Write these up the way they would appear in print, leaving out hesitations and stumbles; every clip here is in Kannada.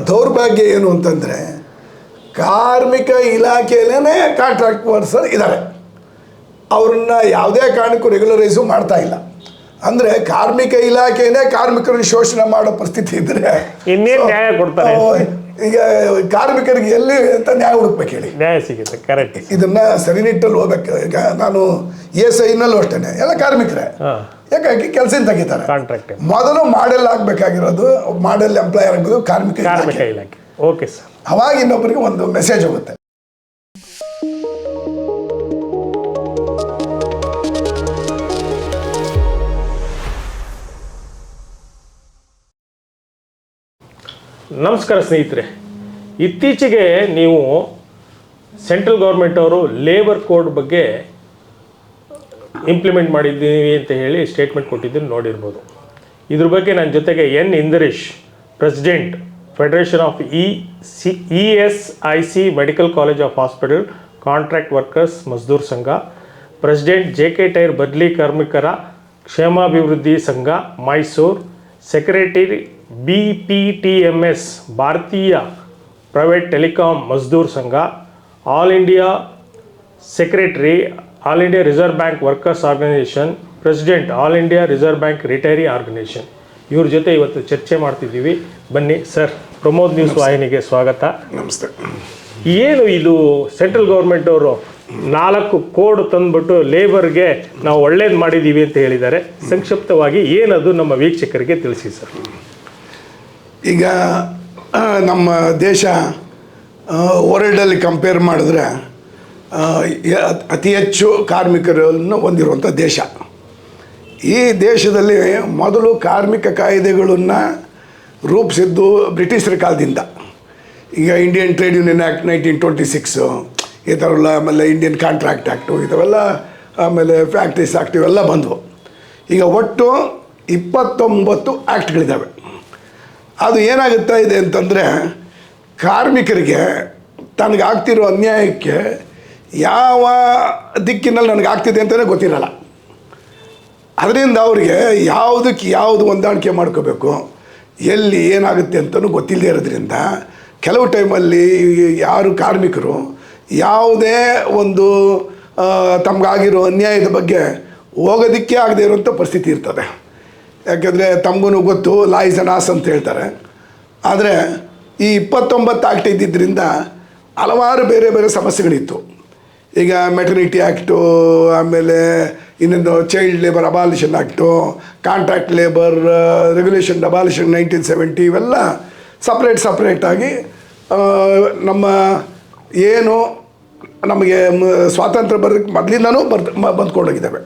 ದೌರ್ಭಾಗ್ಯ ಏನು ಅಂತಂದರೆ ಕಾರ್ಮಿಕ ಇಲಾಖೆಯಲ್ಲೇ ಕಾಂಟ್ರಾಕ್ಟ್ ವರ್ಕರ್ಸ್ ಇದ್ದಾರೆ, ಅವ್ರನ್ನ ಯಾವುದೇ ಕಾರಣಕ್ಕೂ ರೆಗ್ಯುಲರೈಸು ಮಾಡ್ತಾ ಇಲ್ಲ. ಅಂದರೆ ಕಾರ್ಮಿಕ ಇಲಾಖೆಯೇ ಕಾರ್ಮಿಕರನ್ನು ಶೋಷಣೆ ಮಾಡೋ ಪರಿಸ್ಥಿತಿ ಇದ್ದರೆ ಇನ್ನೇನು ನ್ಯಾಯ ಕೊಡ್ತಾರೆ? ಈಗ ಕಾರ್ಮಿಕರಿಗೆ ಎಲ್ಲಿ ಅಂತ ನ್ಯಾಯ ಹುಡುಕ್ಬೇಕು ಹೇಳಿ? ನ್ಯಾಯ ಸಿಗುತ್ತೆ, ಕರೆಕ್ಟ್. ಇದನ್ನು ಸರಿನಿಟ್ಟಲ್ಲಿ ಹೋಗ್ಬೇಕು. ಈಗ ನಾನು ESIನಲ್ಲೂ ಅಷ್ಟೇ ಎಲ್ಲ ಕಾರ್ಮಿಕರೇ, ಯಾಕಾಗಿ ಕೆಲಸ ತೆಗಿತಾರೆ. ಕಾಂಟ್ರಾಕ್ಟ್ ಮೊದಲು ಮಾಡೆಲ್ ಆಗಬೇಕಾಗಿರೋದು, ಮಾಡೆಲ್ ಎಂಪ್ಲಾಯರ್ ಆಗೋದು ಕಾರ್ಮಿಕ ಇಲಾಖೆ. Okay sir. ಅವಾಗ ಇನ್ನೊಬ್ಬರಿಗೆ ಒಂದು ಮೆಸೇಜ್ ಹೋಗುತ್ತೆ. ನಮಸ್ಕಾರ ಸ್ನೇಹಿತರೆ, ಇತ್ತೀಚೆಗೆ ನೀವು ಸೆಂಟ್ರಲ್ ಗೌರ್ಮೆಂಟ್ ಅವರು ಲೇಬರ್ ಕೋಡ್ ಬಗ್ಗೆ ಇಂಪ್ಲಿಮೆಂಟ್ ಮಾಡಿದ್ದೀವಿ ಅಂತ ಹೇಳಿ ಸ್ಟೇಟ್ಮೆಂಟ್ ಕೊಟ್ಟಿದ್ದನ್ನು ನೋಡಿರ್ಬೋದು. ಇದ್ರ ಬಗ್ಗೆ ನನ್ನ ಜೊತೆಗೆ N Indrish, president federation of ESIC medical college of hospital contract workers Mazdoor Sangh, president JK tyre ಬದ್ಲಿ ಕಾರ್ಮಿಕರ ಕ್ಷೇಮಾಭಿವೃದ್ಧಿ ಸಂಘ Mysuru, secretary BPTMS Bharatiya private telecom Mazdoor Sangh, all India secretary all India reserve bank workers organisation, president all India reserve bank retiree organisation, ಇವ್ರ ಜೊತೆ ಇವತ್ತು ಚರ್ಚೆ ಮಾಡ್ತಿದ್ದೀವಿ. ಬನ್ನಿ ಸರ್. ಪ್ರಮೋದ್ ನ್ಯೂಸ್ ವಾಹಿನಿಗೆ ಸ್ವಾಗತ. ನಮಸ್ತೆ. ಏನು ಇದು ಸೆಂಟ್ರಲ್ ಗೌರ್ಮೆಂಟ್ ಅವರು 4 ಕೋಡ್ ತಂದುಬಿಟ್ಟು ಲೇಬರ್ಗೆ ನಾವು ಒಳ್ಳೇದು ಮಾಡಿದ್ದೀವಿ ಅಂತ ಹೇಳಿದ್ದಾರೆ. ಸಂಕ್ಷಿಪ್ತವಾಗಿ ಏನದು ನಮ್ಮ ವೀಕ್ಷಕರಿಗೆ ತಿಳಿಸಿ ಸರ್. ಈಗ ನಮ್ಮ ದೇಶ ವರ್ಲ್ಡಲ್ಲಿ ಕಂಪೇರ್ ಮಾಡಿದ್ರೆ ಅತಿ ಹೆಚ್ಚು ಕಾರ್ಮಿಕರನ್ನು ಹೊಂದಿರುವಂಥ ದೇಶ. ಈ ದೇಶದಲ್ಲಿ ಮೊದಲು ಕಾರ್ಮಿಕ ಕಾಯ್ದೆಗಳನ್ನು ರೂಪಿಸಿದ್ದು ಬ್ರಿಟಿಷರ ಕಾಲದಿಂದ. ಈಗ ಇಂಡಿಯನ್ ಟ್ರೇಡ್ ಯೂನಿಯನ್ ಆ್ಯಕ್ಟ್ 1926 ಈ ಥರಲ್ಲ, ಆಮೇಲೆ ಇಂಡಿಯನ್ ಕಾಂಟ್ರಾಕ್ಟ್ ಆ್ಯಕ್ಟು ಇದವೆಲ್ಲ, ಆಮೇಲೆ ಫ್ಯಾಕ್ಟ್ರೀಸ್ ಆ್ಯಕ್ಟ್ ಇವೆಲ್ಲ ಬಂದವು. ಈಗ ಒಟ್ಟು 29 ಆ್ಯಕ್ಟ್ಗಳಿದ್ದಾವೆ. ಅದು ಏನಾಗುತ್ತಾ ಇದೆ ಅಂತಂದರೆ, ಕಾರ್ಮಿಕರಿಗೆ ತನಗಾಗ್ತಿರೋ ಅನ್ಯಾಯಕ್ಕೆ ಯಾವ ದಿಕ್ಕಿನಲ್ಲಿ ನನಗಾಗ್ತಿದೆ ಅಂತಲೇ ಗೊತ್ತಿರಲ್ಲ. ಅದರಿಂದ ಅವರಿಗೆ ಯಾವುದಕ್ಕೆ ಯಾವುದು ಹೊಂದಾಣಿಕೆ ಮಾಡ್ಕೋಬೇಕು, ಎಲ್ಲಿ ಏನಾಗುತ್ತೆ ಅಂತಲೂ ಗೊತ್ತಿಲ್ಲದೆ ಇರೋದ್ರಿಂದ ಕೆಲವು ಟೈಮಲ್ಲಿ ಯಾರು ಕಾರ್ಮಿಕರು ಯಾವುದೇ ಒಂದು ತಮಗಾಗಿರೋ ಅನ್ಯಾಯದ ಬಗ್ಗೆ ಹೋಗೋದಕ್ಕೆ ಆಗದೆ ಇರೋಂಥ ಪರಿಸ್ಥಿತಿ ಇರ್ತದೆ. ಯಾಕೆಂದರೆ ತಮಗೂ ಗೊತ್ತು, ಲಾ ಇಸ್ ಅನ್ ಆಸ್ ಅಂತ ಹೇಳ್ತಾರೆ. ಆದರೆ ಈ 29 ಆ್ಯಕ್ಟ್ ಇದ್ದಿದ್ದರಿಂದ ಹಲವಾರು ಬೇರೆ ಬೇರೆ ಸಮಸ್ಯೆಗಳಿತ್ತು. ಈಗ ಮೆಟರ್ನಿಟಿ ಆ್ಯಕ್ಟು, ಆಮೇಲೆ ಇನ್ನೊಂದು child labour abolition act, contract labour regulation abolition 1970, ಇವೆಲ್ಲ ಸಪ್ರೇಟಾಗಿ ನಮ್ಮ ಏನು ನಮಗೆ ಸ್ವಾತಂತ್ರ್ಯ ಬರೋದಕ್ಕೆ ಮೊದಲಿಂದನೂ ಬಂದ್ಕೊಂಡೋಗಿದ್ದಾವೆ.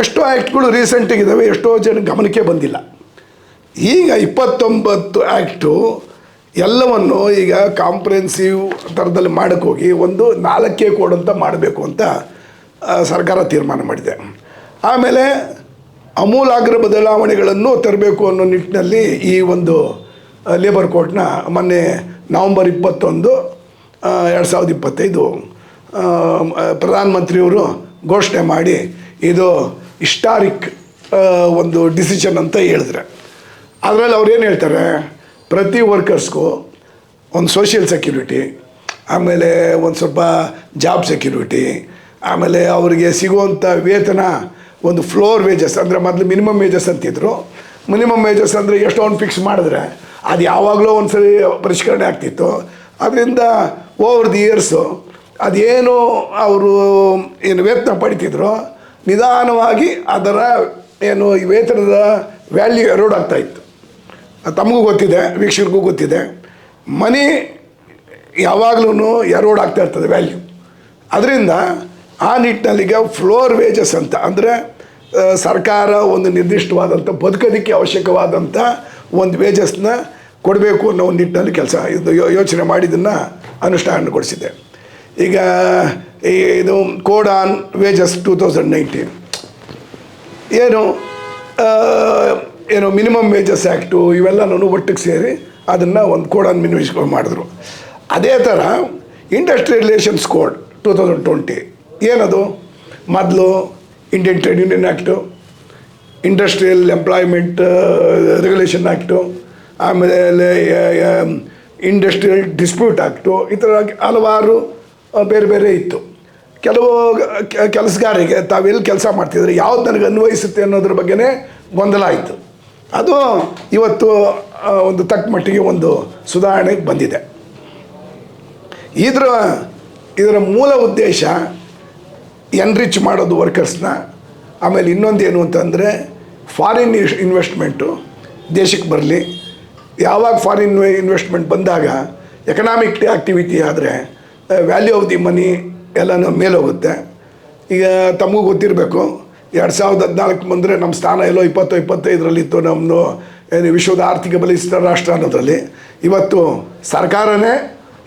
ಎಷ್ಟೋ ಆ್ಯಕ್ಟ್ಗಳು ರೀಸೆಂಟಾಗಿದ್ದಾವೆ, ಎಷ್ಟೋ ಜನ ಗಮನಕ್ಕೆ ಬಂದಿಲ್ಲ. ಈಗ 29 ಆ್ಯಕ್ಟು ಎಲ್ಲವನ್ನು ಈಗ ಕಾಂಪ್ರೆನ್ಸಿವ್ ಥರದಲ್ಲಿ ಮಾಡೋಕ್ಕೋಗಿ ಒಂದು 4 ಕೋಡ್ ಅಂತ ಮಾಡಬೇಕು ಅಂತ ಸರ್ಕಾರ ತೀರ್ಮಾನ ಮಾಡಿದೆ. ಆಮೇಲೆ ಅಮೂಲಾಗ್ರ ಬದಲಾವಣೆಗಳನ್ನು ತರಬೇಕು ಅನ್ನೋ ನಿಟ್ಟಿನಲ್ಲಿ ಈ ಒಂದು ಲೇಬರ್ ಕೋಡ್ನ ಮೊನ್ನೆ ನವಂಬರ್ 21, 2025 ಪ್ರಧಾನಮಂತ್ರಿಯವರು ಘೋಷಣೆ ಮಾಡಿ ಇದು ಹಿಸ್ಟಾರಿಕ್ ಒಂದು ಡಿಸಿಷನ್ ಅಂತ ಹೇಳಿದ್ರೆ. ಅದರಲ್ಲಿ ಅವ್ರು ಏನು ಹೇಳ್ತಾರೆ, ಪ್ರತಿ ವರ್ಕರ್ಸ್ಗೂ ಒಂದು ಸೋಷಿಯಲ್ ಸೆಕ್ಯೂರಿಟಿ, ಆಮೇಲೆ ಒಂದು ಸ್ವಲ್ಪ ಜಾಬ್ ಸೆಕ್ಯೂರಿಟಿ, ಆಮೇಲೆ ಅವರಿಗೆ ಸಿಗುವಂಥ ವೇತನ ಒಂದು ಫ್ಲೋರ್ ವೇಜಸ್, ಅಂದರೆ ಮೊದಲು ಮಿನಿಮಮ್ ವೇಜಸ್ ಅಂತಿದ್ರು. ಮಿನಿಮಮ್ ವೇಜಸ್ ಅಂದರೆ ಎಷ್ಟೋ ಒಂದು ಫಿಕ್ಸ್ ಮಾಡಿದ್ರೆ ಅದು ಯಾವಾಗಲೂ ಒಂದು ಸರಿ ಪರಿಷ್ಕರಣೆ ಆಗ್ತಿತ್ತು. ಅದರಿಂದ ಓವರ್ ದಿ ಇಯರ್ಸು ಅದೇನು ಅವರು ಏನು ವೇತನ ಪಡಿತಿದ್ರು, ನಿಧಾನವಾಗಿ ಅದರ ಏನು ಈ ವೇತನದ ವ್ಯಾಲ್ಯೂ ಎರೋಡ್ ಆಗ್ತಾಯಿತ್ತು. ತಮಗೂ ಗೊತ್ತಿದೆ, ವೀಕ್ಷಕರಿಗೂ ಗೊತ್ತಿದೆ, ಮನಿ ಯಾವಾಗಲೂ ಎರೋಡ್ ಆಗ್ತಾ ಇರ್ತದೆ ವ್ಯಾಲ್ಯೂ. ಅದರಿಂದ ಆ ನಿಟ್ಟಿನಲ್ಲಿ ಈಗ ಫ್ಲೋರ್ ವೇಜಸ್ ಅಂತ, ಅಂದರೆ ಸರ್ಕಾರ ಒಂದು ನಿರ್ದಿಷ್ಟವಾದಂಥ ಬದುಕೋದಕ್ಕೆ ಅವಶ್ಯಕವಾದಂಥ ಒಂದು ವೇಜಸ್ನ ಕೊಡಬೇಕು ಅನ್ನೋ ಒಂದು ನಿಟ್ಟಿನಲ್ಲಿ ಕೆಲಸ ಇದು ಯೋಚನೆ ಮಾಡಿದ್ದನ್ನು ಅನುಷ್ಠಾನಗೊಳಿಸಿದೆ. ಈಗ ಇದು ಕೋಡ್ ಆನ್ ವೇಜಸ್ 2019 ಏನು ಮಿನಿಮಮ್ ವೇಜಸ್ ಆ್ಯಕ್ಟು ಇವೆಲ್ಲನೂ ಒಟ್ಟಿಗೆ ಸೇರಿ ಅದನ್ನು ಒಂದು ಕೋಡ್ ಆನ್ ಮಿನಿಮಮ್ ಮಾಡಿದ್ರು. ಅದೇ ಥರ ಇಂಡಸ್ಟ್ರಿಯಲ್ ರಿಲೇಷನ್ಸ್ ಕೋಡ್ 2020 ಏನದು, ಮೊದಲು Indian trade union act, industrial employment regulation act, ಆಮೇಲೆ ಇಂಡಸ್ಟ್ರಿಯಲ್ ಡಿಸ್ಪ್ಯೂಟ್ ಆ್ಯಕ್ಟು, ಈ ಥರ ಹಲವಾರು ಬೇರೆ ಬೇರೆ ಇತ್ತು. ಕೆಲವು ಕೆಲಸಗಾರರಿಗೆ ತಾವೆಲ್ಲಿ ಕೆಲಸ ಮಾಡ್ತಿದ್ರೆ ಯಾವ್ದು ನನಗೆ ಅನ್ವಯಿಸುತ್ತೆ ಅನ್ನೋದ್ರ ಬಗ್ಗೆನೇ ಗೊಂದಲ ಆಯಿತು. ಅದು ಇವತ್ತು ಒಂದು ತಕ್ಕ ಮಟ್ಟಿಗೆ ಒಂದು ಸುಧಾರಣೆಗೆ ಬಂದಿದೆ. ಇದರ ಮೂಲ ಉದ್ದೇಶ ಎನ್ರಿಚ್ ಮಾಡೋದು ವರ್ಕರ್ಸ್ನ. ಆಮೇಲೆ ಇನ್ನೊಂದು ಏನು ಅಂತಂದರೆ ಫಾರಿನ್ ಇನ್ವೆಸ್ಟ್ಮೆಂಟು ದೇಶಕ್ಕೆ ಬರಲಿ. ಯಾವಾಗ ಫಾರಿನ್ ಇನ್ವೆಸ್ಟ್ಮೆಂಟ್ ಬಂದಾಗ ಎಕನಾಮಿಕ್ ಆ್ಯಕ್ಟಿವಿಟಿ ಆದರೆ ವ್ಯಾಲ್ಯೂ ಆಫ್ ದಿ ಮನಿ ಎಲ್ಲನೂ ಮೇಲೋಗುತ್ತೆ. ಈಗ ತಮಗೂ ಗೊತ್ತಿರಬೇಕು, 2014 ಬಂದರೆ ನಮ್ಮ ಸ್ಥಾನ ಎಲ್ಲೋ 20-25ರಲ್ಲಿತ್ತು. ನಮ್ಮದು ಏನು ವಿಶ್ವದ ಆರ್ಥಿಕ ಬಲಿಷ್ಠ ರಾಷ್ಟ್ರ ಅನ್ನೋದ್ರಲ್ಲಿ. ಇವತ್ತು ಸರ್ಕಾರನೇ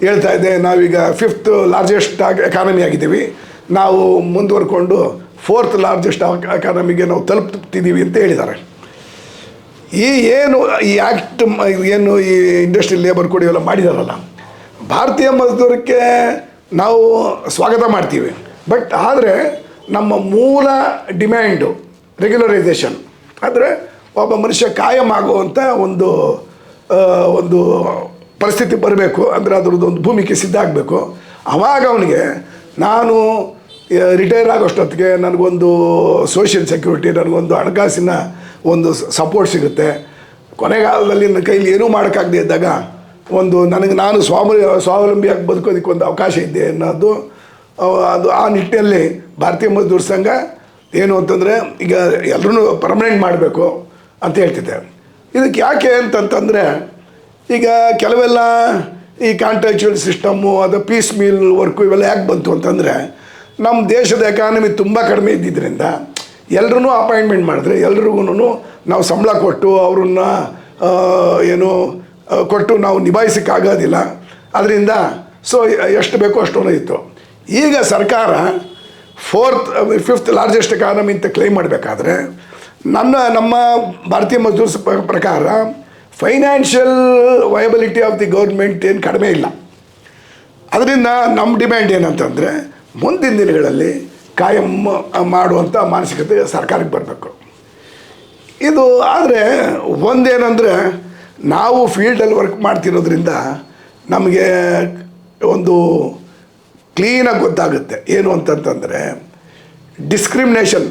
ಹೇಳ್ತಾ ಇದೆ ನಾವೀಗ 5th ಲಾರ್ಜೆಸ್ಟ್ ಎಕಾನಮಿ ಆಗಿದ್ದೀವಿ, ನಾವು ಮುಂದುವರ್ಕೊಂಡು 4th ಲಾರ್ಜೆಸ್ಟ್ ಎಕಾನಮಿಗೆ ನಾವು ತಲುಪ್ತಿದ್ದೀವಿ ಅಂತ ಹೇಳಿದ್ದಾರೆ. ಈ ಆ್ಯಕ್ಟ್ ಏನು ಈ ಇಂಡಸ್ಟ್ರಿಯಲ್ ಲೇಬರ್ ಕೋಡ್ ಇವೆಲ್ಲ ಮಾಡಿದಾರಲ್ಲ, ಭಾರತೀಯ ಮಜ್ದೂರಕ್ಕೆ ನಾವು ಸ್ವಾಗತ ಮಾಡ್ತೀವಿ. ಬಟ್ ಆದರೆ ನಮ್ಮ ಮೂಲ ಡಿಮ್ಯಾಂಡು ರೆಗ್ಯುಲರೈಸೇಷನ್ ಆದರೆ ಒಬ್ಬ ಮನುಷ್ಯ ಕಾಯಂ ಆಗುವಂಥ ಒಂದು ಪರಿಸ್ಥಿತಿ ಬರಬೇಕು. ಅಂದರೆ ಅದರದ್ದು ಒಂದು ಭೂಮಿಕೆ ಸಿದ್ಧ ಆಗಬೇಕು. ಆವಾಗ ಅವನಿಗೆ ನಾನು ರಿಟೈರ್ ಆಗೋಷ್ಟೊತ್ತಿಗೆ ನನಗೊಂದು ಸೋಷಿಯಲ್ ಸೆಕ್ಯೂರಿಟಿ, ನನಗೊಂದು ಹಣಕಾಸಿನ ಒಂದು ಸಪೋರ್ಟ್ ಸಿಗುತ್ತೆ. ಕೊನೆಗಾಲದಲ್ಲಿ ನನ್ನ ಕೈಲಿ ಏನೂ ಮಾಡೋಕ್ಕಾಗದೇ ಇದ್ದಾಗ ನಾನು ಸ್ವಾವಲಂಬಿಯಾಗಿ ಬದುಕೋದಕ್ಕೆ ಒಂದು ಅವಕಾಶ ಇದೆ ಅನ್ನೋದು ಆ ನಿಟ್ಟಿನಲ್ಲಿ ಭಾರತೀಯ ಮಜ್ದೂರ್ ಸಂಘ ಏನು ಅಂತಂದರೆ ಈಗ ಎಲ್ಲರೂ ಪರ್ಮನೆಂಟ್ ಮಾಡಬೇಕು ಅಂತ ಹೇಳ್ತಿದ್ದೆ. ಇದಕ್ಕೆ ಯಾಕೆ ಅಂತಂತಂದರೆ ಈಗ ಕೆಲವೆಲ್ಲ ಈ ಕಾಂಟ್ರಾಕ್ಚುಯಲ್ ಸಿಸ್ಟಮ್ಮು ಅದು ಪೀಸ್ ಮೀಲ್ ವರ್ಕು ಇವೆಲ್ಲ ಯಾಕೆ ಬಂತು ಅಂತಂದರೆ ನಮ್ಮ ದೇಶದ ಎಕಾನಮಿ ತುಂಬ ಕಡಿಮೆ ಇದ್ದಿದ್ದರಿಂದ ಎಲ್ಲರೂ ಅಪಾಯಿಂಟ್ಮೆಂಟ್ ಮಾಡಿದ್ರೆ ಎಲ್ರಿಗೂ ನಾವು ಸಂಬಳ ಕೊಟ್ಟು ಅವ್ರನ್ನ ಕೊಟ್ಟು ನಾವು ನಿಭಾಯಿಸೋಕ್ಕಾಗೋದಿಲ್ಲ. ಅದರಿಂದ ಎಷ್ಟು ಬೇಕೋ ಅಷ್ಟು ಇತ್ತು. ಈಗ ಸರ್ಕಾರ 5th ಲಾರ್ಜೆಸ್ಟ್ ಎಕಾನಮಿ ಅಂತ ಕ್ಲೈಮ್ ಮಾಡಬೇಕಾದ್ರೆ ನಮ್ಮ ಭಾರತೀಯ ಮಜ್ದೂರ್ಸ್ ಪ್ರಕಾರ financial viability of the government ಏನು ಕಡಿಮೆ ಇಲ್ಲ. ಅದರಿಂದ ನಮ್ಮ ಡಿಮ್ಯಾಂಡ್ ಏನಂತಂದರೆ ಮುಂದಿನ ದಿನಗಳಲ್ಲಿ ಕಾಯಂ ಮಾಡುವಂಥ ಮಾನಸಿಕತೆ ಸರ್ಕಾರಕ್ಕೆ ಬರಬೇಕು. ಇದು ಆದರೆ ಒಂದೇನೆಂದರೆ ನಾವು ಫೀಲ್ಡಲ್ಲಿ ವರ್ಕ್ ಮಾಡ್ತಿರೋದ್ರಿಂದ ನಮಗೆ ಒಂದು ಕ್ಲೀನಾಗಿ ಗೊತ್ತಾಗುತ್ತೆ ಏನು ಅಂತಂತಂದರೆ ಡಿಸ್ಕ್ರಿಮಿನೇಷನ್,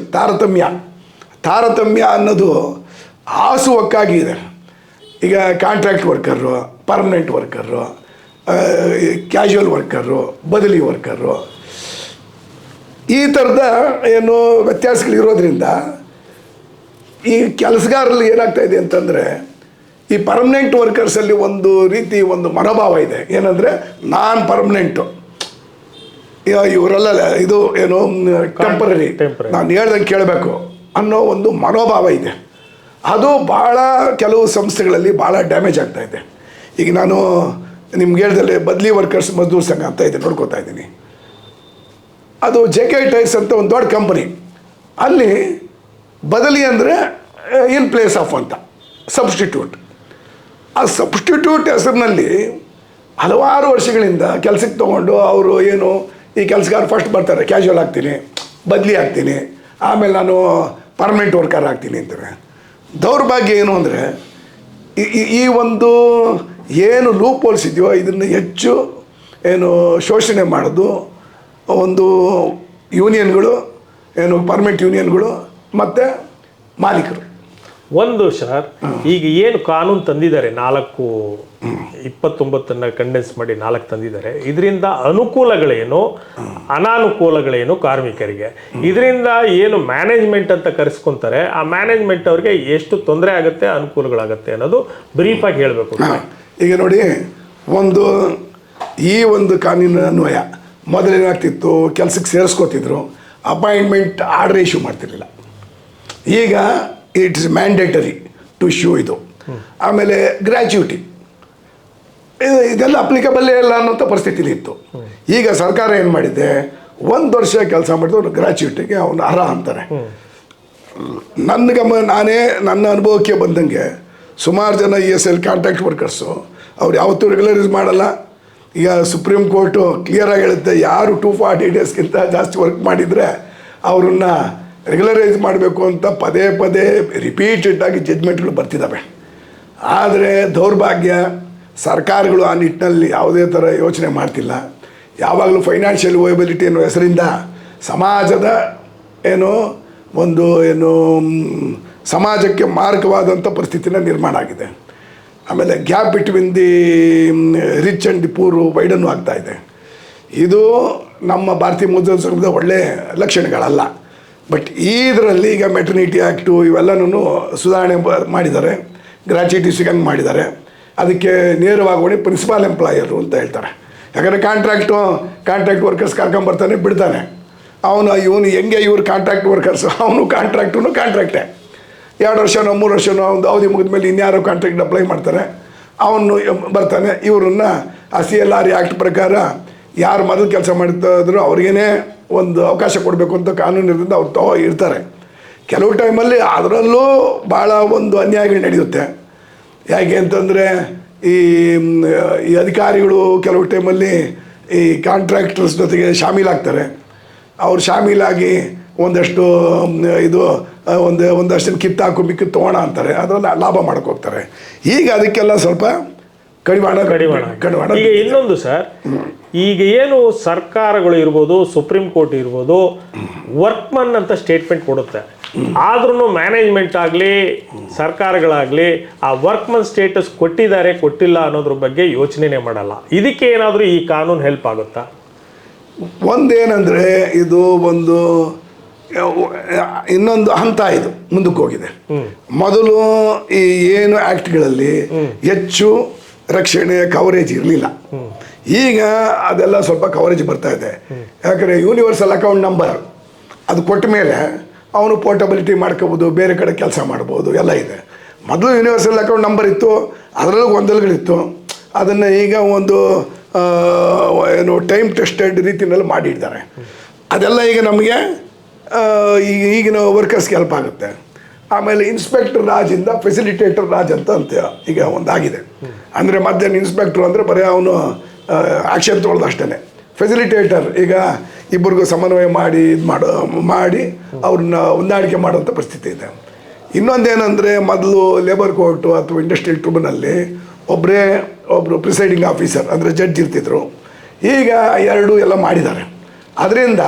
ತಾರತಮ್ಯ ಅನ್ನೋದು ಹಾಸುವಕ್ಕಾಗಿ ಇದೆ. ಈಗ contract worker, permanent worker, casual worker, ಬದಲಿ ವರ್ಕರು, ಈ ಥರದ ವ್ಯತ್ಯಾಸಗಳಿರೋದ್ರಿಂದ ಈ ಕೆಲಸಗಾರರಲ್ಲಿ ಏನಾಗ್ತಾಯಿದೆ ಅಂತಂದರೆ ಈ ಪರ್ಮನೆಂಟ್ ವರ್ಕರ್ಸಲ್ಲಿ ಒಂದು ಮನೋಭಾವ ಇದೆ. ಏನಂದರೆ ನಾನು ಪರ್ಮನೆಂಟು, ಇವರೆಲ್ಲ ಟೆಂಪರರಿ, ನಾನು ಹೇಳ್ದಂಗೆ ಕೇಳಬೇಕು ಅನ್ನೋ ಒಂದು ಮನೋಭಾವ ಇದೆ. ಅದು ಭಾಳ ಕೆಲವು ಸಂಸ್ಥೆಗಳಲ್ಲಿ ಭಾಳ ಡ್ಯಾಮೇಜ್ ಆಗ್ತಾಯಿದೆ. ಈಗ ನಾನು ನಿಮ್ಗೆ ಹೇಳ್ದಲ್ಲೇ ಬದಲಿ ವರ್ಕರ್ಸ್ ಮಜ್ದೂರ್ ಸಂಘ ಅಂತ ಇದೆ, ನೋಡ್ಕೋತಾ ಇದ್ದೀನಿ. ಅದು JK ಟೈರ್ಸ್ ಅಂತ ಒಂದು ದೊಡ್ಡ ಕಂಪನಿ. ಅಲ್ಲಿ ಬದಲಿ ಅಂದರೆ ಇನ್ ಪ್ಲೇಸ್ ಆಫ್ ಅಂತ ಸಬ್ಸ್ಟಿಟ್ಯೂಟ್. ಆ ಸಬ್ಸ್ಟಿಟ್ಯೂಟ್ ಹೆಸರಿನಲ್ಲಿ ಹಲವಾರು ವರ್ಷಗಳಿಂದ ಕೆಲಸಕ್ಕೆ ತೊಗೊಂಡು ಅವರು ಈ ಕೆಲಸಗಾರ ಫಸ್ಟ್ ಬರ್ತಾರೆ, ಕ್ಯಾಶುವಲ್ ಆಗ್ತೀನಿ, ಬದಲಿ ಆಗ್ತೀನಿ, ಆಮೇಲೆ ನಾನು ಪರ್ಮನೆಂಟ್ ವರ್ಕರ್ ಆಗ್ತೀನಿ ಅಂತಾರೆ. ದೌರ್ಭಾಗ್ಯ ಏನು ಅಂದರೆ ಈ ಲೂಪ್ ಹೋಲ್ಸ್ ಇದೆಯೋ ಇದನ್ನು ಹೆಚ್ಚು ಶೋಷಣೆ ಮಾಡೋದು ಒಂದು ಯೂನಿಯನ್ಗಳು, ಪರ್ಮನೆಂಟ್ ಯೂನಿಯನ್ಗಳು ಮತ್ತು ಮಾಲೀಕರು. ಸರ್, ಈಗ ಏನು ಕಾನೂನು ತಂದಿದ್ದಾರೆ 429 ಕಂಡೆನ್ಸ್ ಮಾಡಿ 4 ತಂದಿದ್ದಾರೆ. ಇದರಿಂದ ಅನುಕೂಲಗಳೇನು, ಅನಾನುಕೂಲಗಳೇನು ಕಾರ್ಮಿಕರಿಗೆ? ಇದರಿಂದ ಏನು ಮ್ಯಾನೇಜ್ಮೆಂಟ್ ಅಂತ ಕರೆಸ್ಕೊಂತಾರೆ, ಆ ಮ್ಯಾನೇಜ್ಮೆಂಟ್ ಅವ್ರಿಗೆ ಎಷ್ಟು ತೊಂದರೆ ಆಗುತ್ತೆ, ಅನುಕೂಲಗಳಾಗುತ್ತೆ ಅನ್ನೋದು ಬ್ರೀಫಾಗಿ ಹೇಳಬೇಕು. ಈಗ ನೋಡಿ, ಈ ಕಾನೂನಿನ ಅನ್ವಯ ಮೊದಲೇನಾಗ್ತಿತ್ತು, ಕೆಲಸಕ್ಕೆ ಸೇರಿಸ್ಕೋತಿದ್ರು, ಅಪಾಯಿಂಟ್ಮೆಂಟ್ ಆರ್ಡರ್ ಇಶ್ಯೂ ಮಾಡ್ತಿರಲಿಲ್ಲ. ಈಗ ಇಟ್ಸ್ ಮ್ಯಾಂಡೇಟರಿ ಟು ಇಶ್ಯೂ ಇದು. ಆಮೇಲೆ ಗ್ರ್ಯಾಚ್ಯುಟಿ ಇದೆಲ್ಲ ಅಪ್ಲಿಕಬಲ್ಲೇ ಇಲ್ಲ ಅನ್ನೋಂಥ ಪರಿಸ್ಥಿತಿಲಿ ಇತ್ತು. ಈಗ ಸರ್ಕಾರ ಏನು ಮಾಡಿದೆ, 1 ವರ್ಷ ಕೆಲಸ ಮಾಡಿದವರು ಗ್ರ್ಯಾಚ್ಯುಟಿಗೆ ಅವನು ಅರ್ಹ ಅಂತಾರೆ. ನನ್ನ ಅನುಭವಕ್ಕೆ ಬಂದಂಗೆ ಸುಮಾರು ಜನ ESL ಕಾಂಟ್ರಾಕ್ಟ್ ವರ್ಕರ್ಸು ಅವ್ರು ಯಾವತ್ತೂ ರೆಗ್ಯುಲರೈಸ್ ಮಾಡಲ್ಲ. ಈಗ ಸುಪ್ರೀಂ ಕೋರ್ಟು ಕ್ಲಿಯರಾಗಿ ಹೇಳುತ್ತೆ, ಯಾರು 240 ಡೇಸ್ಗಿಂತ ಜಾಸ್ತಿ ವರ್ಕ್ ಮಾಡಿದರೆ ಅವ್ರನ್ನ ರೆಗ್ಯುಲರೈಸ್ ಮಾಡಬೇಕು ಅಂತ ಪದೇ ರಿಪೀಟೆಡ್ ಆಗಿ ಜಡ್ಜ್ಮೆಂಟ್ಗಳು ಬರ್ತಿದ್ದಾವೆ. ಆದರೆ ದೌರ್ಭಾಗ್ಯ ಸರ್ಕಾರಗಳು ಆ ನಿಟ್ಟಿನಲ್ಲಿ ಯಾವುದೇ ಥರ ಯೋಚನೆ ಮಾಡ್ತಿಲ್ಲ. ಯಾವಾಗಲೂ ಫೈನಾನ್ಷಿಯಲ್ ವಯಬಿಲಿಟಿ ಅನ್ನೋ ಹೆಸರಿಂದ ಸಮಾಜದ ಸಮಾಜಕ್ಕೆ ಮಾರಕವಾದಂಥ ಪರಿಸ್ಥಿತಿನ ನಿರ್ಮಾಣ ಆಗಿದೆ. ಆಮೇಲೆ gap between the rich and the poor ವೈಡನ್ನು ಆಗ್ತಾಯಿದೆ. ಇದು ನಮ್ಮ ಭಾರತೀಯ ಮೂಲ ಸಂಘದ ಒಳ್ಳೆಯ ಲಕ್ಷಣಗಳಲ್ಲ. ಬಟ್ ಇದರಲ್ಲಿ ಈಗ ಮೆಟರ್ನಿಟಿ ಆ್ಯಕ್ಟು ಇವೆಲ್ಲನೂ ಸುಧಾರಣೆ ಮಾಡಿದ್ದಾರೆ, ಗ್ರ್ಯಾಚ್ಯುಟಿ ಸಿಗಂಗೆ ಮಾಡಿದ್ದಾರೆ. ಅದಕ್ಕೆ ನೇರವಾಗಿ ಪ್ರಿನ್ಸಿಪಾಲ್ ಎಂಪ್ಲಾಯರು ಅಂತ ಹೇಳ್ತಾರೆ. ಯಾಕಂದರೆ ಕಾಂಟ್ರಾಕ್ಟ್ ವರ್ಕರ್ಸ್ ಕರ್ಕೊಂಬರ್ತಾನೆ ಬಿಡ್ತಾನೆ. ಇವನು ಹೆಂಗೆ ಇವ್ರು ಕಾಂಟ್ರಾಕ್ಟ್ ವರ್ಕರ್ಸ್, ಅವನು ಕಾಂಟ್ರಾಕ್ಟೇ. 2 ವರ್ಷನೋ 3 ವರ್ಷನೋ ಒಂದು ಅವಧಿ ಮುಗಿದ ಮೇಲೆ ಇನ್ಯಾರೋ ಕಾಂಟ್ರಾಕ್ಟ್ ಅಪ್ಲೈ ಮಾಡ್ತಾರೆ, ಅವನು ಬರ್ತಾನೆ. ಇವರನ್ನು ಆ CLR ಆ್ಯಕ್ಟ್ ಪ್ರಕಾರ ಯಾರು ಮೊದಲು ಕೆಲಸ ಮಾಡ್ತಾಯಿದ್ರು ಅವ್ರಿಗೇ ಒಂದು ಅವಕಾಶ ಕೊಡಬೇಕು ಅಂತ ಕಾನೂನಿನಿಂದ ಅವ್ರು ಇರ್ತಾರೆ. ಕೆಲವು ಟೈಮಲ್ಲಿ ಅದರಲ್ಲೂ ಭಾಳ ಒಂದು ಅನ್ಯಾಯಗಳು ನಡೆಯುತ್ತೆ. ಯಾಕೆ ಅಂತಂದರೆ ಈ ಅಧಿಕಾರಿಗಳು ಕೆಲವು ಟೈಮಲ್ಲಿ ಈ ಕಾಂಟ್ರಾಕ್ಟರ್ಸ್ ಜೊತೆಗೆ ಶಾಮೀಲಾಗ್ತಾರೆ. ಅವ್ರು ಶಾಮೀಲಾಗಿ ಒಂದಷ್ಟು ಒಂದಷ್ಟು ಕಿತ್ತಾಕು ಮಿಕ್ಕಿ ತೊಗೋಣ ಅಂತಾರೆ, ಅದರಲ್ಲಿ ಲಾಭ ಮಾಡಕ್ಕೆ ಹೋಗ್ತಾರೆ. ಈಗ ಅದಕ್ಕೆಲ್ಲ ಸ್ವಲ್ಪ ಕಡಿವಾಣ. ಈಗ ಇನ್ನೊಂದು ಸರ್, ಈಗ ಏನು ಸರ್ಕಾರಗಳು ಇರ್ಬೋದು, ಸುಪ್ರೀಂ ಕೋರ್ಟ್ ಇರ್ಬೋದು, ವರ್ಕ್ಮನ್ ಅಂತ ಸ್ಟೇಟ್ಮೆಂಟ್ ಕೊಡುತ್ತೆ. ಆದ್ರೂ ಮ್ಯಾನೇಜ್ಮೆಂಟ್ ಆಗಲಿ ಸರ್ಕಾರಗಳಾಗಲಿ ಆ ವರ್ಕ್ಮನ್ ಸ್ಟೇಟಸ್ ಕೊಟ್ಟಿಲ್ಲ ಅನ್ನೋದ್ರ ಬಗ್ಗೆ ಯೋಚನೆನೇ ಮಾಡಲ್ಲ. ಇದಕ್ಕೆ ಏನಾದರೂ ಈ ಕಾನೂನು ಹೆಲ್ಪ್ ಆಗುತ್ತಾ? ಒಂದೇನೆಂದರೆ ಇದು ಇನ್ನೊಂದು ಹಂತ ಇದು ಮುಂದಕ್ಕೆ ಹೋಗಿದೆ. ಮೊದಲು ಈ ಏನು ಆ್ಯಕ್ಟ್ಗಳಲ್ಲಿ ಹೆಚ್ಚು ರಕ್ಷಣೆ ಕವರೇಜ್ ಇರಲಿಲ್ಲ. ಈಗ ಅದೆಲ್ಲ ಸ್ವಲ್ಪ ಕವರೇಜ್ ಬರ್ತಾ ಇದೆ. ಯಾಕಂದರೆ ಯೂನಿವರ್ಸಲ್ ಅಕೌಂಟ್ ನಂಬರ್ ಅದು ಕೊಟ್ಟ ಮೇಲೆ ಅವನು ಪೋರ್ಟಬಿಲಿಟಿ ಮಾಡ್ಕೋಬೋದು, ಬೇರೆ ಕಡೆ ಕೆಲಸ ಮಾಡ್ಬೋದು, ಎಲ್ಲ ಇದೆ. ಮೊದಲು ಯೂನಿವರ್ಸಲ್ ಅಕೌಂಟ್ ನಂಬರ್ ಇತ್ತು, ಅದರಲ್ಲೂ ಗೊಂದಲಗಳಿತ್ತು. ಅದನ್ನು ಈಗ ಒಂದು ಟೈಮ್ ಟೆಸ್ಟೆಡ್ ರೀತಿಯಲ್ಲಿ ಮಾಡಿದ್ದಾರೆ. ಅದೆಲ್ಲ ಈಗ ನಮಗೆ ಈಗಿನ ವರ್ಕರ್ಸ್ಗೆ ಹೆಲ್ಪ್ ಆಗುತ್ತೆ. ಆಮೇಲೆ ಇನ್ಸ್ಪೆಕ್ಟರ್ ರಾಜಿಂದ ಫೆಸಿಲಿಟೇಟರ್ ರಾಜ್ ಅಂತ ಈಗ ಒಂದಾಗಿದೆ. ಅಂದರೆ ಮಧ್ಯಾಹ್ನ ಇನ್ಸ್ಪೆಕ್ಟ್ರು ಅಂದರೆ ಬರೀ ಅವನು ಆ್ಯಕ್ಷನ್ ತೊಗೊಳ್ದು ಅಷ್ಟೇ. ಫೆಸಿಲಿಟೇಟರ್ ಈಗ ಇಬ್ಬರಿಗೂ ಸಮನ್ವಯ ಮಾಡಿ ಅವ್ರನ್ನ ಹೊಂದಾಣಿಕೆ ಮಾಡುವಂಥ ಪರಿಸ್ಥಿತಿ ಇದೆ. ಇನ್ನೊಂದೇನೆಂದರೆ ಮೊದಲು ಲೇಬರ್ ಕೋರ್ಟು ಅಥವಾ ಇಂಡಸ್ಟ್ರಿಯಲ್ ಟ್ರಿಬ್ಯುನಲ್ಲಿ ಒಬ್ಬರು ಪ್ರಿಸೈಡಿಂಗ್ ಆಫೀಸರ್ ಅಂದರೆ ಜಡ್ಜ್ ಇರ್ತಿದ್ರು. ಈಗ 2 ಎಲ್ಲ ಮಾಡಿದ್ದಾರೆ. ಅದರಿಂದ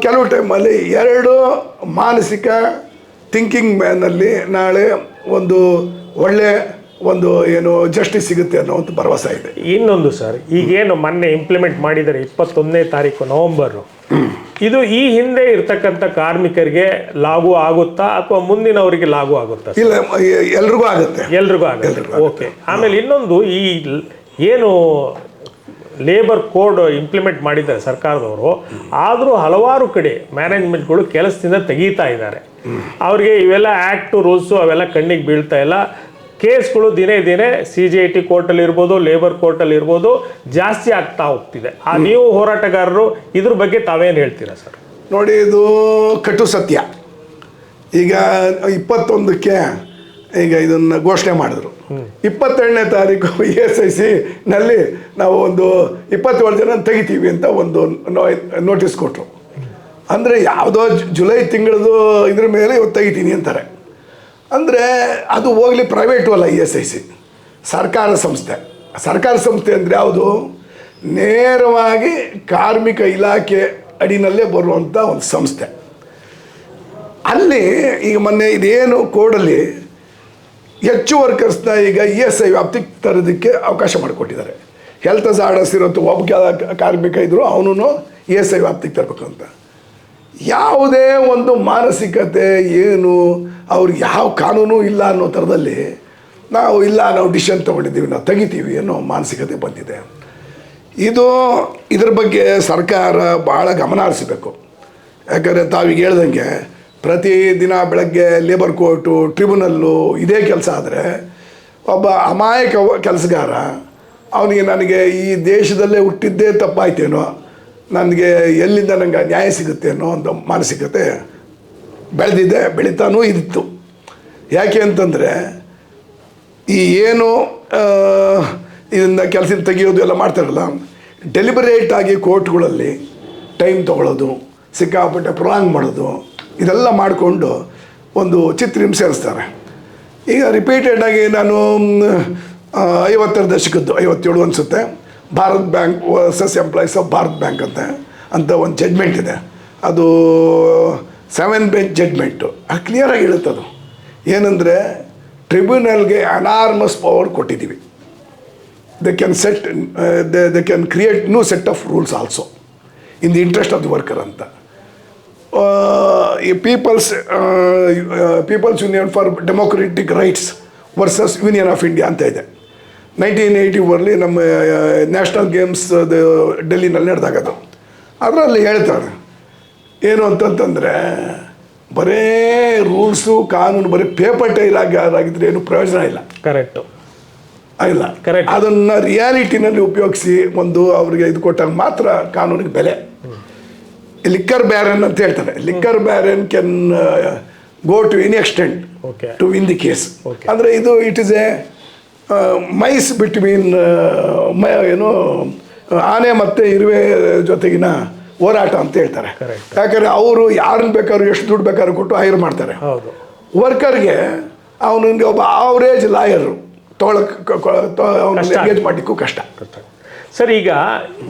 ಕೆಲವು ಟೈಮಲ್ಲಿ 2 ಮಾನಸಿಕ ಥಿಂಕಿಂಗ್ ಮ್ಯಾನಲ್ಲಿ ನಾಳೆ ಒಂದು ಒಳ್ಳೆ ಜಸ್ಟಿಸ್ ಸಿಗುತ್ತೆ ಅನ್ನೋ ಒಂದು ಭರವಸೆ ಇದೆ. ಇನ್ನೊಂದು ಸರ್, ಈಗೇನು ಮೊನ್ನೆ ಇಂಪ್ಲಿಮೆಂಟ್ ಮಾಡಿದ್ದಾರೆ 21ನೇ ತಾರೀಕು ನವೆಂಬರು, ಇದು ಈ ಹಿಂದೆ ಇರ್ತಕ್ಕಂಥ ಕಾರ್ಮಿಕರಿಗೆ ಲಾಗೂ ಆಗುತ್ತಾ ಅಥವಾ ಮುಂದಿನವರಿಗೆ ಲಾಗೂ ಆಗುತ್ತಾ? ಇಲ್ಲ, ಎಲ್ರಿಗೂ ಆಗುತ್ತೆ. ಓಕೆ. ಆಮೇಲೆ ಇನ್ನೊಂದು, ಈ ಏನು ಲೇಬರ್ ಕೋಡ್ ಇಂಪ್ಲಿಮೆಂಟ್ ಮಾಡಿದ್ದಾರೆ ಸರ್ಕಾರದವರು, ಆದರೂ ಹಲವಾರು ಕಡೆ ಮ್ಯಾನೇಜ್ಮೆಂಟ್ಗಳು ಕೆಲಸದಿಂದ ತೆಗೀತಾ ಇದ್ದಾರೆ. ಅವ್ರಿಗೆ ಇವೆಲ್ಲ ಆ್ಯಕ್ಟು ರೂಲ್ಸು ಅವೆಲ್ಲ ಕಣ್ಣಿಗೆ ಬೀಳ್ತಾ ಇಲ್ಲ. ಕೇಸ್ಗಳು ದಿನೇ CJIT ಕೋರ್ಟಲ್ಲಿ ಇರ್ಬೋದು, ಲೇಬರ್ ಕೋರ್ಟಲ್ಲಿ ಇರ್ಬೋದು, ಜಾಸ್ತಿ ಆಗ್ತಾ ಹೋಗ್ತಿದೆ. ನೀವು ಹೋರಾಟಗಾರರು ಇದ್ರ ಬಗ್ಗೆ ತಾವೇನು ಹೇಳ್ತೀರಾ ಸರ್? ನೋಡಿ, ಇದು ಕಟು ಸತ್ಯ. ಈಗ 21ಕ್ಕೆ ಈಗ ಇದನ್ನು ಘೋಷಣೆ ಮಾಡಿದ್ರು. 22ನೇ ತಾರೀಕು ESIC ನಲ್ಲಿ ನಾವು ಒಂದು 27 ಜನ ತೆಗಿತೀವಿ ಅಂತ ಒಂದು ನೋಟಿಸ್ ಕೊಟ್ಟರು. ಅಂದರೆ ಯಾವುದೋ ಜುಲೈ ತಿಂಗಳದು ಇದ್ರ ಮೇಲೆ ಇವತ್ತು ತೆಗಿತೀನಿ ಅಂತಾರೆ. ಅಂದರೆ ಅದು ಹೋಗಲಿ, ಪ್ರೈವೇಟು ಅಲ್ಲ, ESIC ಸರ್ಕಾರ ಸಂಸ್ಥೆ ಅಂದರೆ ಯಾವುದು? ನೇರವಾಗಿ ಕಾರ್ಮಿಕ ಇಲಾಖೆ ಅಡಿನಲ್ಲೇ ಬರುವಂಥ ಒಂದು ಸಂಸ್ಥೆ. ಅಲ್ಲಿ ಈಗ ಮೊನ್ನೆ ಇದೇನು ಕೋಡಲ್ಲಿ ಹೆಚ್ಚು ವರ್ಕರ್ಸ್ನ ಈಗ ESI ವ್ಯಾಪ್ತಿಗೆ ತರೋದಕ್ಕೆ ಅವಕಾಶ ಮಾಡಿಕೊಟ್ಟಿದ್ದಾರೆ. ಹೆಲ್ತ್ ಜಾಡಸ್ ಇರೋದು ಒಬ್ಬ ಕಾರ್ಮಿಕ ಇದ್ದರೂ ಅವನು ESI ವ್ಯಾಪ್ತಿಗೆ ತರಬೇಕಂತ. ಯಾವುದೇ ಒಂದು ಮಾನಸಿಕತೆ ಏನು ಅವ್ರಿಗೆ ಯಾವ ಕಾನೂನು ಇಲ್ಲ ಅನ್ನೋ ಥರದಲ್ಲಿ ನಾವು ಡಿಸಿಷನ್ ತೊಗೊಂಡಿದ್ದೀವಿ, ನಾವು ತೆಗಿತೀವಿ ಅನ್ನೋ ಮಾನಸಿಕತೆ ಬಂದಿದೆ. ಇದ್ರ ಬಗ್ಗೆ ಸರ್ಕಾರ ಭಾಳ ಗಮನ ಹರಿಸಬೇಕು. ಯಾಕಂದರೆ ತಾವೀಗ ಹೇಳ್ದಂಗೆ ಪ್ರತಿದಿನ ಬೆಳಗ್ಗೆ ಲೇಬರ್ ಕೋರ್ಟು, ಟ್ರಿಬ್ಯುನಲ್ಲು ಇದೇ ಕೆಲಸ ಆದರೆ ಒಬ್ಬ ಅಮಾಯಕ ಕೆಲಸಗಾರ ಅವನಿಗೆ ನನಗೆ ಈ ದೇಶದಲ್ಲೇ ಹುಟ್ಟಿದ್ದೇ ತಪ್ಪಾಯ್ತೇನೋ, ನನಗೆ ಎಲ್ಲಿಂದ ನನಗೆ ನ್ಯಾಯ ಸಿಗುತ್ತೆ ಅನ್ನೋ ಒಂದು ಮಾನಸಿಕತೆ ಬೆಳೀತಾನೂ ಇತ್ತು. ಯಾಕೆ ಅಂತಂದರೆ ಈ ಏನು ಇದನ್ನು ಕೆಲಸದಿಂದ ತೆಗೆಯೋದು ಎಲ್ಲ ಮಾಡ್ತಾರಲ್ಲ, ಡೆಲಿಬರೇಟಾಗಿ ಕೋರ್ಟ್ಗಳಲ್ಲಿ ಟೈಮ್ ತೊಗೊಳ್ಳೋದು, ಸಿಕ್ಕಾಪಟ್ಟೆ ಪ್ರೊಲಾಂಗ್ ಮಾಡೋದು, ಇದೆಲ್ಲ ಮಾಡಿಕೊಂಡು ಒಂದು ಚಿತ್ರಹಿಂಸೆ ಸೇರಿಸ್ತಾರೆ. ಈಗ ರಿಪೀಟೆಡ್ ಆಗಿ ನಾನು 50ರ ದಶಕದ್ದು 57 ಅನಿಸುತ್ತೆ, Bharat bank versus employees of Bharat bank ಅಂತ ಒಂದು ಜಡ್ಮೆಂಟ್ ಇದೆ. ಅದು 7 ಬೆಂಚ್ ಜಡ್ಮೆಂಟು. ಅದು ಕ್ಲಿಯರಾಗಿ ಹೇಳುತ್ತೆ. ಅದು ಏನಂದರೆ ಟ್ರಿಬ್ಯುನಲ್ಗೆ ಅನಾರ್ಮಸ್ ಪವರ್ ಕೊಟ್ಟಿದ್ದೀವಿ. They can create new set of rules also in the interest of the worker ಅಂತ. ಈ People's Union for Democratic Rights versus Union of India ಅಂತ ಇದೆ. 1981 ನಮ್ಮ ನ್ಯಾಷನಲ್ ಗೇಮ್ಸ್ ಡೆಲ್ಲಿನಲ್ಲಿ ನಡೆದಾಗದು. ಅದರಲ್ಲಿ ಹೇಳ್ತಾರೆ ಏನು ಅಂತಂತಂದರೆ, ಬರೇ ರೂಲ್ಸು ಕಾನೂನು ಬರೀ ಪೇಪರ್ ಟೈಲ್ ಆಗಿದ್ರೆ ಏನು ಪ್ರಯೋಜನ ಇಲ್ಲ. ಕರೆಕ್ಟು ಇಲ್ಲ, ಕರೆಕ್ಟ್. ಅದನ್ನು ರಿಯಾಲಿಟಿನಲ್ಲಿ ಉಪಯೋಗಿಸಿ ಒಂದು ಅವರಿಗೆ ಇದು ಕೊಟ್ಟಾಗ ಮಾತ್ರ ಕಾನೂನಿಗೆ ಬೆಲೆ. ಲಿಕ್ಕರ್ ಬ್ಯಾರನ್ ಅಂತ ಹೇಳ್ತಾರೆ. Liquor baron can go to any extent to win the case. ಅಂದರೆ ಇದು it is a mice between ಏನು ಆನೆ ಮತ್ತು ಇರುವೆ ಜೊತೆಗಿನ ಹೋರಾಟ ಅಂತ ಹೇಳ್ತಾರೆ. ಯಾಕಂದರೆ ಅವರು ಯಾರನ್ನ ಬೇಕಾದ್ರೂ ಎಷ್ಟು ದುಡ್ಡು ಬೇಕಾದ್ರೂ ಕೊಟ್ಟು ಹೈರ್ ಮಾಡ್ತಾರೆ. ವರ್ಕರ್ಗೆ ಅವನಿಗೆ ಒಬ್ಬ ಆವ್ರೇಜ್ ಲಾಯರು ಅವನು ಎಂಗೇಜ್ ಮಾಡಲಿಕ್ಕೂ ಕಷ್ಟ. ಸರ್, ಈಗ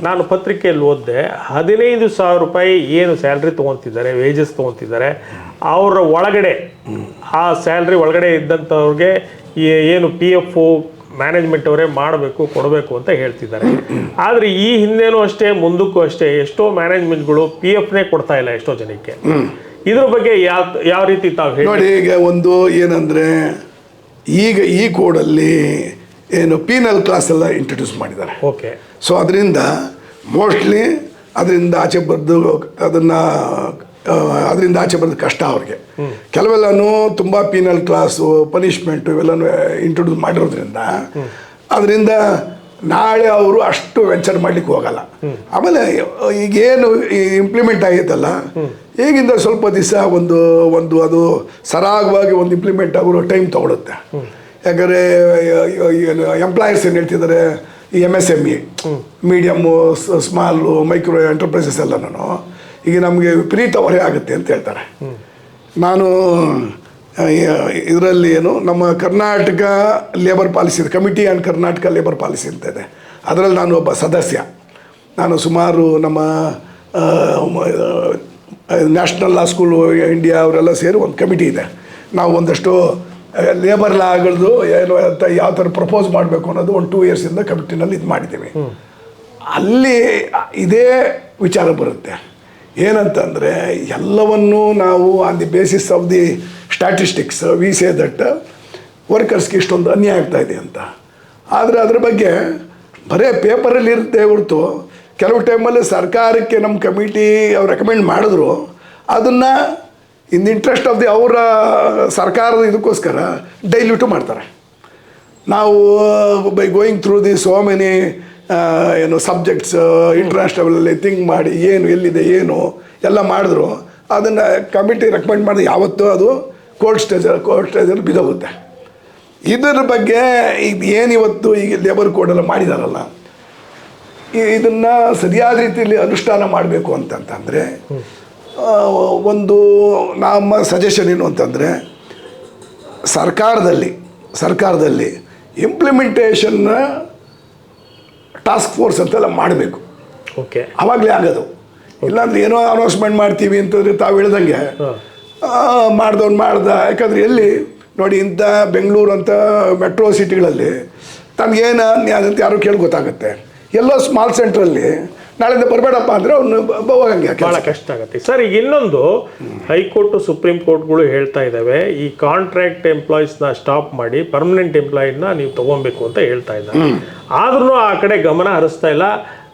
ನಾನು ಪತ್ರಿಕೆಯಲ್ಲಿ ಓದಿದೆ, 15,000 ರೂಪಾಯಿ ಏನು ಸ್ಯಾಲ್ರಿ ತೊಗೊತಿದ್ದಾರೆ, ವೇಜಸ್ ತೊಗೊತಿದ್ದಾರೆ, ಅವರ ಒಳಗಡೆ ಆ ಸ್ಯಾಲ್ರಿ ಒಳಗಡೆ ಇದ್ದಂಥವ್ರಿಗೆ ಏನು PF ಮ್ಯಾನೇಜ್ಮೆಂಟ್ ಅವರೇ ಮಾಡಬೇಕು ಕೊಡಬೇಕು ಅಂತ ಹೇಳ್ತಿದ್ದಾರೆ. ಆದರೆ ಈ ಹಿಂದೆನೂ ಅಷ್ಟೇ ಮುಂದಕ್ಕೂ ಅಷ್ಟೇ ಎಷ್ಟೋ ಮ್ಯಾನೇಜ್ಮೆಂಟ್ಗಳು PFನೇ ಕೊಡ್ತಾ ಇಲ್ಲ ಎಷ್ಟೋ ಜನಕ್ಕೆ. ಇದ್ರ ಬಗ್ಗೆ ಯಾವ ರೀತಿ ತಾವು ಹೇಳಿ? ನೋಡಿ, ಈಗ ಒಂದು ಏನಂದರೆ ಈಗ ಈ ಕೋಡಲ್ಲಿ ಏನು ಪೀನಲ್ ಕ್ಲಾಸ್ ಎಲ್ಲ ಇಂಟ್ರೊಡ್ಯೂಸ್ ಮಾಡಿದ್ದಾರೆ. ಓಕೆ. ಸೊ ಅದರಿಂದ ಮೋಸ್ಟ್ಲಿ ಅದರಿಂದ ಆಚೆ ಬರೋದು ಕಷ್ಟ ಅವ್ರಿಗೆ. ಕೆಲವೆಲ್ಲನೂ ತುಂಬ ಪೀನಲ್ ಕ್ಲಾಸು ಪನಿಷ್ಮೆಂಟು ಇವೆಲ್ಲನೂ ಇಂಟ್ರೊಡ್ಯೂಸ್ ಮಾಡಿರೋದ್ರಿಂದ ಅದರಿಂದ ನಾಳೆ ಅವರು ಅಷ್ಟು ವೆಂಚರ್ ಮಾಡ್ಲಿಕ್ಕೆ ಹೋಗಲ್ಲ. ಆಮೇಲೆ ಈಗೇನು ಇಂಪ್ಲಿಮೆಂಟ್ ಆಗೈತಲ್ಲ, ಈಗಿಂದ ಸ್ವಲ್ಪ ದಿವಸ ಒಂದು ಅದು ಸರಾಗವಾಗಿ ಒಂದು ಇಂಪ್ಲಿಮೆಂಟ್ ಆಗೋ ಟೈಮ್ ತೊಗೊಳುತ್ತೆ. ಯಾಕಂದರೆ ಎಂಪ್ಲಾಯರ್ಸ್ ಏನು ಹೇಳ್ತಿದ್ದಾರೆ, ಈ MSME medium small micro enterprises ಎಲ್ಲನೂ ಈಗ ನಮಗೆ ವಿಪರೀತ ಹೊರೆ ಆಗುತ್ತೆ ಅಂತ ಹೇಳ್ತಾರೆ. ನಾನು ಇದರಲ್ಲಿ ಏನು ನಮ್ಮ Karnataka labour policy committee and Karnataka labour policy ಅಂತ ಇದೆ. ಅದರಲ್ಲಿ ನಾನು ಒಬ್ಬ ಸದಸ್ಯ. ನಾನು ಸುಮಾರು ನಮ್ಮ ನ್ಯಾಷನಲ್ ಲಾ ಸ್ಕೂಲ್ ಇಂಡಿಯಾ ಅವರೆಲ್ಲ ಸೇರಿ ಒಂದು ಕಮಿಟಿ ಇದೆ. ನಾವು ಒಂದಷ್ಟು ಲೇಬರ್ ಲಾಗಳದ್ದು ಏನು ಅಂತ ಯಾವ ಥರ ಪ್ರಪೋಸ್ ಮಾಡಬೇಕು ಅನ್ನೋದು ಒಂದು 2 ಇಯರ್ಸಿಂದ ಕಮಿಟಿನಲ್ಲಿ ಇದು ಮಾಡಿದ್ದೀವಿ. ಅಲ್ಲಿ ಇದೇ ವಿಚಾರ ಬರುತ್ತೆ. ಏನಂತಂದರೆ ಎಲ್ಲವನ್ನೂ ನಾವು on the basis of the statistics we say that ವರ್ಕರ್ಸ್ಗೆ ಇಷ್ಟೊಂದು ಅನ್ಯಾಯ ಆಗ್ತಾಯಿದೆ ಅಂತ. ಆದರೆ ಅದ್ರ ಬಗ್ಗೆ ಬರೀ ಪೇಪರಲ್ಲಿ ಇರುತ್ತೆ ಹೊರತು ಕೆಲವು ಟೈಮಲ್ಲಿ ಸರ್ಕಾರಕ್ಕೆ ನಮ್ಮ ಕಮಿಟಿ ಅವ್ರು ರೆಕಮೆಂಡ್ ಮಾಡಿದ್ರು ಅದನ್ನು ಇನ್ ದಿ ಇಂಟ್ರೆಸ್ಟ್ ಆಫ್ ದಿ ಅವರ ಸರ್ಕಾರದ ಇದಕ್ಕೋಸ್ಕರ ಡೈಲ್ಯೂಟು ಮಾಡ್ತಾರೆ. ನಾವು by going through the so many ಏನು ಸಬ್ಜೆಕ್ಟ್ಸ್ ಇಂಟರ್ನ್ಯಾಷನಲಲ್ಲಿ ಥಿಂಕ್ ಮಾಡಿ ಏನು ಎಲ್ಲಿದೆ ಏನು ಎಲ್ಲ ಮಾಡಿದ್ರು ಅದನ್ನು ಕಮಿಟಿ ರೆಕಮೆಂಡ್ ಮಾಡಿದ್ರೆ ಯಾವತ್ತೂ ಅದು ಕೋರ್ಟ್ ಸ್ಟೇಜಲ್ಲಿ ಬಿದ್ದೋಗುತ್ತೆ. ಇದರ ಬಗ್ಗೆ ಇದು ಏನಿವತ್ತು ಈಗ ಲೇಬರ್ ಕೋಡೆಲ್ಲ ಮಾಡಿದಾರಲ್ಲ, ಇದನ್ನು ಸರಿಯಾದ ರೀತಿಯಲ್ಲಿ ಅನುಷ್ಠಾನ ಮಾಡಬೇಕು ಅಂತಂತಂದರೆ ಒಂದು ನಮ್ಮ ಸಜೆಷನ್ ಏನು ಅಂತಂದರೆ ಸರ್ಕಾರದಲ್ಲಿ ಇಂಪ್ಲಿಮೆಂಟೇಷನ್ನ ಟಾಸ್ಕ್ ಫೋರ್ಸ್ ಅಂತೆಲ್ಲ ಮಾಡಬೇಕು. ಓಕೆ, ಆವಾಗಲೇ ಆಗೋದು. ಇಲ್ಲಾಂದ್ರೆ ಏನೋ ಅನೌನ್ಸ್ಮೆಂಟ್ ಮಾಡ್ತೀವಿ ಅಂತಂದರೆ ತಾವು ಹೇಳ್ದಂಗೆ ಮಾಡ್ದ. ಯಾಕಂದರೆ ಎಲ್ಲಿ ನೋಡಿ, ಇಂಥ ಬೆಂಗಳೂರು ಅಂತ ಮೆಟ್ರೋ ಸಿಟಿಗಳಲ್ಲಿ ತನಗೇನು ಅದಂತ ಯಾರು ಕೇಳಿ ಗೊತ್ತಾಗುತ್ತೆ. ಎಲ್ಲೋ ಸ್ಮಾಲ್ ಸೆಂಟ್ರಲ್ಲಿ ನಾಳೆಯಿಂದ ಬರಬೇಡಪ್ಪ ಅಂದರೆ ಅವ್ನು ಹೋಗಂಗೆ ಭಾಳ ಕಷ್ಟ ಆಗುತ್ತೆ. ಸರ್, ಈಗ ಇನ್ನೊಂದು ಹೈಕೋರ್ಟು ಸುಪ್ರೀಂ ಕೋರ್ಟ್ಗಳು ಹೇಳ್ತಾ ಇದ್ದಾವೆ, ಈ ಕಾಂಟ್ರಾಕ್ಟ್ ಎಂಪ್ಲಾಯೀಸ್ನ ಸ್ಟಾಪ್ ಮಾಡಿ ಪರ್ಮನೆಂಟ್ ಎಂಪ್ಲಾಯಿನ ನೀವು ತೊಗೊಬೇಕು ಅಂತ ಹೇಳ್ತಾ ಇದ್ದಾರೆ. ಆದ್ರೂ ಆ ಕಡೆ ಗಮನ ಹರಿಸ್ತಾ ಇಲ್ಲ,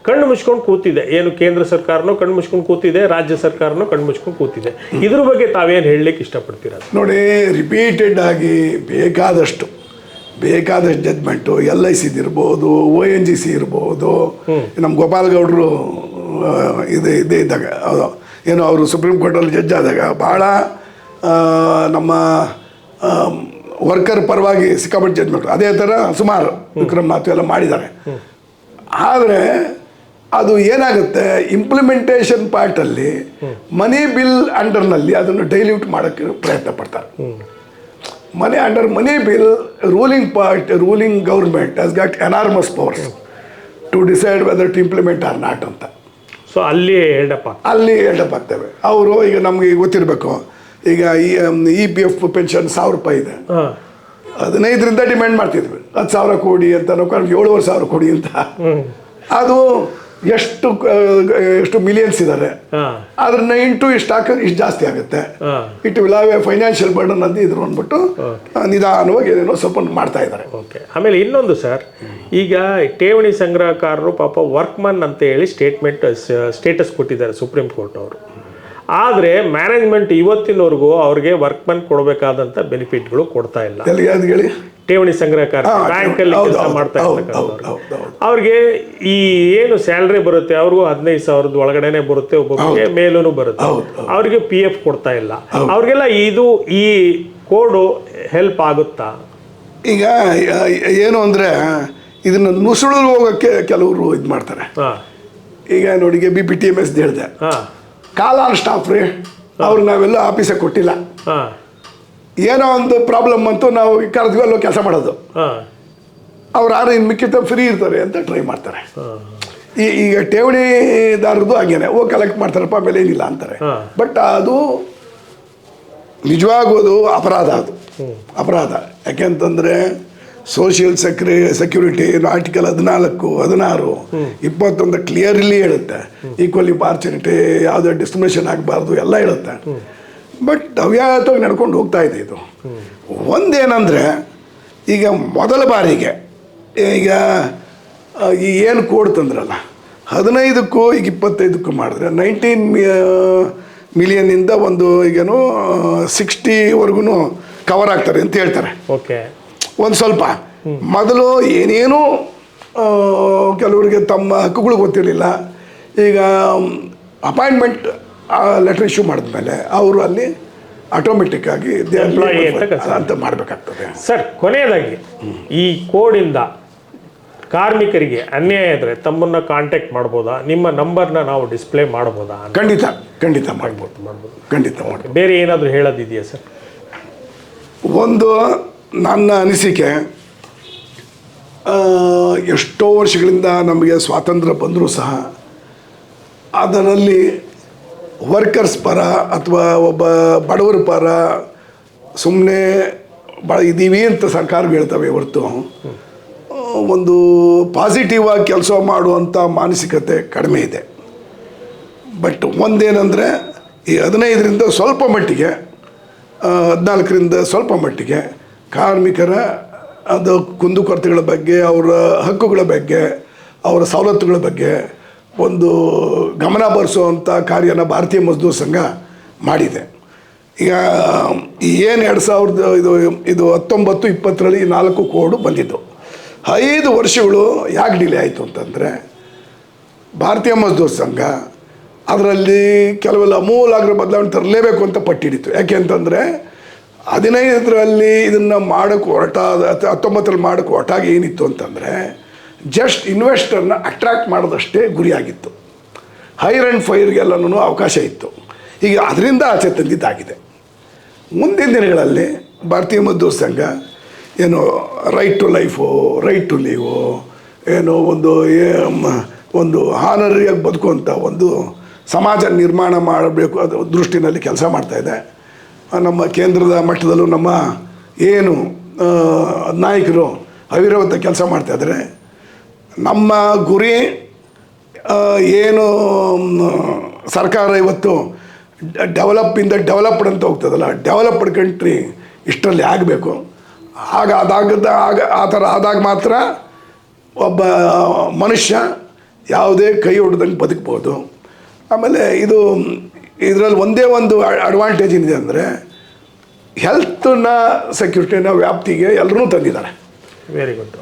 ಕಣ್ಣು ಮುಚ್ಕೊಂಡು ಕೂತಿದೆ. ಏನು ಕೇಂದ್ರ ಸರ್ಕಾರನೂ ಕಣ್ಣು ಮುಚ್ಕೊಂಡು ಕೂತಿದೆ, ರಾಜ್ಯ ಸರ್ಕಾರನೂ ಕಣ್ಣು ಮುಚ್ಕೊಂಡು ಕೂತಿದೆ. ಇದ್ರ ಬಗ್ಗೆ ತಾವೇನು ಹೇಳಲಿಕ್ಕೆ ಇಷ್ಟಪಡ್ತೀರ? ನೋಡಿ, ರಿಪೀಟೆಡ್ ಆಗಿ ಬೇಕಾದಷ್ಟು ಜಡ್ಜ್ಮೆಂಟು LIC ಇರ್ಬೋದು, ONGC ಇರ್ಬೋದು, ನಮ್ಮ ಗೋಪಾಲಗೌಡರು ಇದೇ ಇದ್ದಾಗ ಏನು ಅವರು ಸುಪ್ರೀಂ ಕೋರ್ಟಲ್ಲಿ ಜಡ್ಜ್ ಆದಾಗ ಭಾಳ ನಮ್ಮ ವರ್ಕರ್ ಪರವಾಗಿ ಸಿಕ್ಕಾಪಟ್ಟೆ ಜಡ್ಜ್ಮೆಂಟು ಅದೇ ಥರ ಸುಮಾರು ವಿಕ್ರಮ್ ಮಾತು ಎಲ್ಲ ಮಾಡಿದ್ದಾರೆ. ಆದರೆ ಅದು ಏನಾಗುತ್ತೆ, ಇಂಪ್ಲಿಮೆಂಟೇಷನ್ ಪಾರ್ಟಲ್ಲಿ ಮನಿ ಬಿಲ್ ಅಂಡರ್ನಲ್ಲಿ ಅದನ್ನು ಡೈಲ್ಯೂಟ್ ಮಾಡೋಕ್ಕೆ ಪ್ರಯತ್ನ ಪಡ್ತಾರೆ. under money bill, ruling government has got enormous powers to decide whether to implement or not ಅಂತ. ಸೊ ಅಲ್ಲಿ ಹೆಲ್ಡಪ್ ಅಲ್ಲಿ ಹೆಲ್ಡಪ್ ಆಗ್ತವೆ. ಅವರು ಈಗ ನಮಗೆ ಗೊತ್ತಿರಬೇಕು, ಈಗ EPF ಪೆನ್ಷನ್ 1000 ರೂಪಾಯಿ ಇದೆ, 15ರಿಂದ ಡಿಮ್ಯಾಂಡ್ ಮಾಡ್ತಿದ್ವಿ 10,000 ಕೋಟಿ ಅಂತ, ನಾವು 7,500 ಕೋಟಿ ಅಂತ. ಅದು ಎಷ್ಟು ಮಿಲಿಯನ್ಸ್ ಇದ್ದಾರೆ, ಅದನ್ನ ಇಂಟು ಇಷ್ಟು ಹಾಕಿದ್ರೆ ಇಷ್ಟು ಜಾಸ್ತಿ ಆಗುತ್ತೆ. It will have A financial burden ಅಂತ ಇದ್ರು ಅಂದ್ಬಿಟ್ಟು ನಿಧಾನವಾಗಿ ಏನೇನೋ ಸ್ವಲ್ಪ ಮಾಡ್ತಾ ಇದ್ದಾರೆ. ಓಕೆ. ಆಮೇಲೆ ಇನ್ನೊಂದು ಸರ್, ಈಗ ಠೇವಣಿ ಸಂಗ್ರಹಕಾರರು ಪಾಪ ವರ್ಕ್ಮನ್ ಅಂತ ಹೇಳಿ ಸ್ಟೇಟಸ್ ಕೊಟ್ಟಿದ್ದಾರೆ ಸುಪ್ರೀಂ ಕೋರ್ಟ್ ಅವರು. ಆದರೆ ಮ್ಯಾನೇಜ್ಮೆಂಟ್ ಇವತ್ತಿನವರೆಗೂ ಅವ್ರಿಗೆ ವರ್ಕ್ಮನ್ ಕೊಡಬೇಕಾದಂಥ ಬೆನಿಫಿಟ್ಗಳು ಕೊಡ್ತಾ ಇಲ್ಲ. ಹೇಳಿ, ಠೇವಣಿ ಸಂಗ್ರಹಕಾರ ಬ್ಯಾಂಕಲ್ಲಿ ಕೆಲಸ ಮಾಡ್ತಾ ಇರ್ತಕ್ಕಂಥವ್ರು ಅವ್ರಿಗೆ ಈ ಏನು ಸ್ಯಾಲ್ರಿ ಬರುತ್ತೆ ಅವ್ರಿಗೂ 15,000 ಒಳಗಡೆನೆ ಬರುತ್ತೆ, ಒಬ್ಬೊಬ್ಬರಿಗೆ ಮೇಲೂ ಬರುತ್ತೆ. ಅವ್ರಿಗೆ PF ಕೊಡ್ತಾ ಇಲ್ಲ. ಅವ್ರಿಗೆಲ್ಲ ಈ ಕೋಡು ಹೆಲ್ಪ್ ಆಗುತ್ತಾ? ಈಗ ಏನು ಅಂದರೆ ಇದನ್ನು ನುಸುಳಲು ಹೋಗೋಕ್ಕೆ ಕೆಲವರು ಇದು ಮಾಡ್ತಾರೆ. ಈಗ ನೋಡಿ, BPTMS ಹೇಳಿದೆ, ಕಾಲಾನ್ ಸ್ಟಾಫ್ ರೀ, ಅವ್ರಿಗೆ ನಾವೆಲ್ಲ ಆಫೀಸಿಗೆ ಕೊಟ್ಟಿಲ್ಲ, ಏನೋ ಒಂದು ಪ್ರಾಬ್ಲಮ್ ಅಂತೂ ನಾವು ಕರೆದ್ವಿ ಅಲ್ಲೋ ಕೆಲಸ ಮಾಡೋದು, ಅವ್ರು ಯಾರು ಇನ್ನು ಮಿಕ್ಕಿತ ಫ್ರೀ ಇರ್ತಾರೆ ಅಂತ ಟ್ರೈ ಮಾಡ್ತಾರೆ. ಈಗ ಠೇವಣಿದಾರದ್ದು ಹಾಗೇನೆ, ಕಲೆಕ್ಟ್ ಮಾಡ್ತಾರಪ್ಪ, ಆಮೇಲೆ ಏನಿಲ್ಲ ಅಂತಾರೆ. ಬಟ್ ಅದು ನಿಜವಾಗೋದು ಅಪರಾಧ, ಅದು ಅಪರಾಧ. ಯಾಕೆಂತಂದರೆ ಸೋಷಿಯಲ್ ಸೆಕ್ಯೂರಿಟಿ ಆರ್ಟಿಕಲ್ 14, 16, 21 ಕ್ಲಿಯರ್ಲಿ ಹೇಳುತ್ತೆ, ಈಕ್ವಲ್ ಆಪರ್ಚುನಿಟಿ, ಯಾವುದೇ ಡಿಸ್ಕ್ರಿಮಿನೇಷನ್ ಆಗಬಾರ್ದು ಎಲ್ಲ ಹೇಳುತ್ತೆ. ಬಟ್ ಅವ್ಯಾತವಾಗಿ ನಡ್ಕೊಂಡು ಹೋಗ್ತಾ ಇದೆ ಇದು. ಒಂದೇನಂದರೆ, ಈಗ ಮೊದಲ ಬಾರಿಗೆ ಈಗ ಏನು ಕೋಡ್ ತಂದ್ರಲ್ಲ, 15ಕ್ಕೂ ಈಗ 25ಕ್ಕೂ ಮಾಡಿದ್ರೆ 19 ಮಿಲಿಯನ್ನಿಂದ ಒಂದು ಈಗೇನು 60ವರೆಗೂ ಕವರ್ ಆಗ್ತಾರೆ ಅಂತ ಹೇಳ್ತಾರೆ. ಓಕೆ. ಒಂದು ಸ್ವಲ್ಪ ಮೊದಲು ಏನೇನು ಕೆಲವರಿಗೆ ತಮ್ಮ ಹಕ್ಕುಗಳು ಗೊತ್ತಿರಲಿಲ್ಲ. ಈಗ ಅಪಾಯಿಂಟ್ಮೆಂಟ್ ಲೆಟರ್ ಇಶ್ಯೂ ಮಾಡಿದ್ಮೇಲೆ ಅವರು ಅಲ್ಲಿ ಆಟೋಮೆಟಿಕ್ ಆಗಿ ಅಂತ ಮಾಡಬೇಕಾಗ್ತದೆ. ಸರ್, ಕೊನೆಯದಾಗಿ ಈ ಕೋಡಿಂದ ಕಾರ್ಮಿಕರಿಗೆ ಅನ್ಯಾಯ ಇದ್ದರೆ ತಮ್ಮನ್ನು ಕಾಂಟ್ಯಾಕ್ಟ್ ಮಾಡ್ಬೋದಾ? ನಿಮ್ಮ ನಂಬರ್ನ ನಾವು ಡಿಸ್ಪ್ಲೇ ಮಾಡ್ಬೋದಾ? ಖಂಡಿತ ಮಾಡ್ಬೋದು. ಬೇರೆ ಏನಾದರೂ ಹೇಳೋದಿದೆಯಾ ಸರ್? ಒಂದು ನನ್ನ ಅನಿಸಿಕೆ, ಎಷ್ಟೋ ವರ್ಷಗಳಿಂದ ನಮಗೆ ಸ್ವಾತಂತ್ರ್ಯ ಬಂದರೂ ಸಹ ಅದರಲ್ಲಿ ವರ್ಕರ್ಸ್ ಪರ ಅಥವಾ ಒಬ್ಬ ಬಡವರ ಪರ ಸುಮ್ಮನೆ ಇದ್ದೀವಿ ಅಂತ ಸರ್ಕಾರಗಳು ಹೇಳ್ತವೆ ಹೊರತು ಒಂದು ಪಾಸಿಟಿವ್ ಆಗಿ ಕೆಲಸ ಮಾಡುವಂಥ ಮಾನಸಿಕತೆ ಕಡಿಮೆ ಇದೆ. ಬಟ್ ಒಂದೇನೆಂದರೆ, ಈ 15ರಿಂದ ಸ್ವಲ್ಪ ಮಟ್ಟಿಗೆ, 14ರಿಂದ ಸ್ವಲ್ಪ ಮಟ್ಟಿಗೆ ಕಾರ್ಮಿಕರ ಅದು ಕುಂದುಕೊರತೆಗಳ ಬಗ್ಗೆ, ಅವರ ಹಕ್ಕುಗಳ ಬಗ್ಗೆ, ಅವರ ಸವಲತ್ತುಗಳ ಬಗ್ಗೆ ಒಂದು ಗಮನ ಬರೆಸುವಂಥ ಕಾರ್ಯನ ಭಾರತೀಯ ಮಜ್ದೂರ್ ಸಂಘ ಮಾಡಿದೆ. ಈಗ ಏನು 2000 ಇದು 19-20ರಲ್ಲಿ 4 ಕೋಡು ಬಂದಿದ್ದು. 5 ವರ್ಷಗಳು ಯಾಕೆ ಡಿಲೇ ಆಯಿತು ಅಂತಂದರೆ, ಭಾರತೀಯ ಮಜ್ದೂರ್ ಸಂಘ ಅದರಲ್ಲಿ ಕೆಲವೆಲ್ಲ ಅಮೂಲಾಗ್ರ ಬದಲಾವಣೆ ತರಲೇಬೇಕು ಅಂತ ಪಟ್ಟಿಡಿತು. ಯಾಕೆ ಅಂತಂದರೆ 15ರಲ್ಲಿ ಇದನ್ನು ಮಾಡೋಕ್ಕೆ ಹೊರಟಾದ 19ರಲ್ಲಿ ಮಾಡೋಕ್ಕೆ ಹೊರಟಾಗಿ ಏನಿತ್ತು ಅಂತಂದರೆ, ಜಸ್ಟ್ ಇನ್ವೆಸ್ಟರ್ನ ಅಟ್ರ್ಯಾಕ್ಟ್ ಮಾಡೋದಷ್ಟೇ ಗುರಿಯಾಗಿತ್ತು. ಹೈರ್ ಆ್ಯಂಡ್ ಫೈರ್ಗೆಲ್ಲನೂ ಅವಕಾಶ ಇತ್ತು. ಈಗ ಅದರಿಂದ ಆಚೆ ತಂದಿದ್ದಾಗಿದೆ. ಮುಂದಿನ ದಿನಗಳಲ್ಲಿ ಭಾರತೀಯ ಮಜ್ದೂರ್ ಸಂಘ ಏನು right to life, right to leave, ಏನೋ ಒಂದು ಹಾನರಿಯಾಗಿ ಬದುಕುವಂಥ ಒಂದು ಸಮಾಜ ನಿರ್ಮಾಣ ಮಾಡಬೇಕು ಅದು ದೃಷ್ಟಿನಲ್ಲಿ ಕೆಲಸ ಮಾಡ್ತಾಯಿದೆ. ನಮ್ಮ ಕೇಂದ್ರದ ಮಟ್ಟದಲ್ಲೂ ನಮ್ಮ ಏನು ನಾಯಕರು ಅವಿರತ ಕೆಲಸ ಮಾಡ್ತಾಯಿದ್ದಾರೆ. ನಮ್ಮ ಗುರಿ ಏನು ಸರ್ಕಾರ ಇವತ್ತು ಡೆವಲಪ್ಡ್ ಅಂತ ಹೋಗ್ತದಲ್ಲ, ಡೆವಲಪ್ಡ್ ಕಂಟ್ರಿ ಇಷ್ಟರಲ್ಲಿ ಆಗಬೇಕು. ಆ ಥರ ಆದಾಗ ಮಾತ್ರ ಒಬ್ಬ ಮನುಷ್ಯ ಯಾವುದೇ ಕೈ ಹೊಡೆದಂಗೆ ಬದುಕ್ಬೋದು. ಆಮೇಲೆ ಇದರಲ್ಲಿ ಒಂದೇ ಒಂದು ಅಡ್ವಾಂಟೇಜ್ ಏನಿದೆ ಅಂದರೆ, ಹೆಲ್ತ್ನ ಸೆಕ್ಯೂರಿಟಿನ ವ್ಯಾಪ್ತಿಗೆ ಎಲ್ಲರೂ ತಂದಿದ್ದಾರೆ. Very good.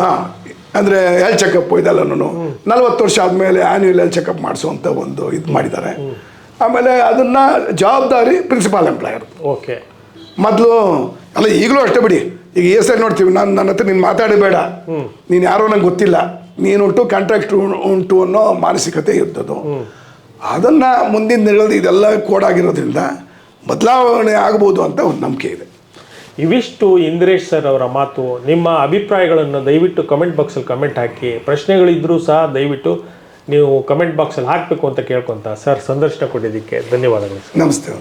ಅಂದರೆ ಹೆಲ್ತ್ ಚೆಕಪ್ ಇದೆಲ್ಲನೂ 40 ವರ್ಷ ಆದಮೇಲೆ ಆ್ಯನ್ಯುವಲ್ ಹೆಲ್ತ್ ಚೆಕಪ್ ಮಾಡಿಸುವಂಥ ಒಂದು ಇದು ಮಾಡಿದ್ದಾರೆ. ಆಮೇಲೆ ಅದನ್ನು ಜವಾಬ್ದಾರಿ ಪ್ರಿನ್ಸಿಪಾಲ್ ಎಂಪ್ಲಾಯರ್. ಓಕೆ. ಮೊದಲು ಅಲ್ಲ, ಈಗಲೂ ಅಷ್ಟೇ ಬಿಡಿ. ಈಗ ಸರಿ ನೋಡ್ತೀವಿ, ನನ್ನ ಹತ್ರ ನೀನು ಮಾತಾಡಬೇಡ, ನೀನು ಯಾರೋ ನಂಗೆ ಗೊತ್ತಿಲ್ಲ, ನೀನುಂಟು ಕಾಂಟ್ರಾಕ್ಟ್ ಉಂಟು ಅನ್ನೋ ಮಾನಸಿಕತೆ ಇರ್ತದ್ದು. ಅದನ್ನು ಮುಂದಿನ ದಿನಗಳಲ್ಲಿ ಇದೆಲ್ಲ ಕೋಡಾಗಿರೋದ್ರಿಂದ ಬದಲಾವಣೆ ಆಗ್ಬೋದು ಅಂತ ಒಂದು ನಂಬಿಕೆ ಇದೆ. ಇವಿಷ್ಟು ಇಂದ್ರೇಶ್ ಸರ್ ಅವರ ಮಾತು. ನಿಮ್ಮ ಅಭಿಪ್ರಾಯಗಳನ್ನು ದಯವಿಟ್ಟು ಕಮೆಂಟ್ ಬಾಕ್ಸಲ್ಲಿ ಕಮೆಂಟ್ ಹಾಕಿ. ಪ್ರಶ್ನೆಗಳಿದ್ದರೂ ಸಹ ದಯವಿಟ್ಟು ನೀವು ಕಮೆಂಟ್ ಬಾಕ್ಸಲ್ಲಿ ಹಾಕಬೇಕು ಅಂತ ಕೇಳ್ಕೊತ ಸರ್ ಸಂದರ್ಶನ ಕೊಟ್ಟಿದ್ದಕ್ಕೆ ಧನ್ಯವಾದಗಳು. ನಮಸ್ತೆ.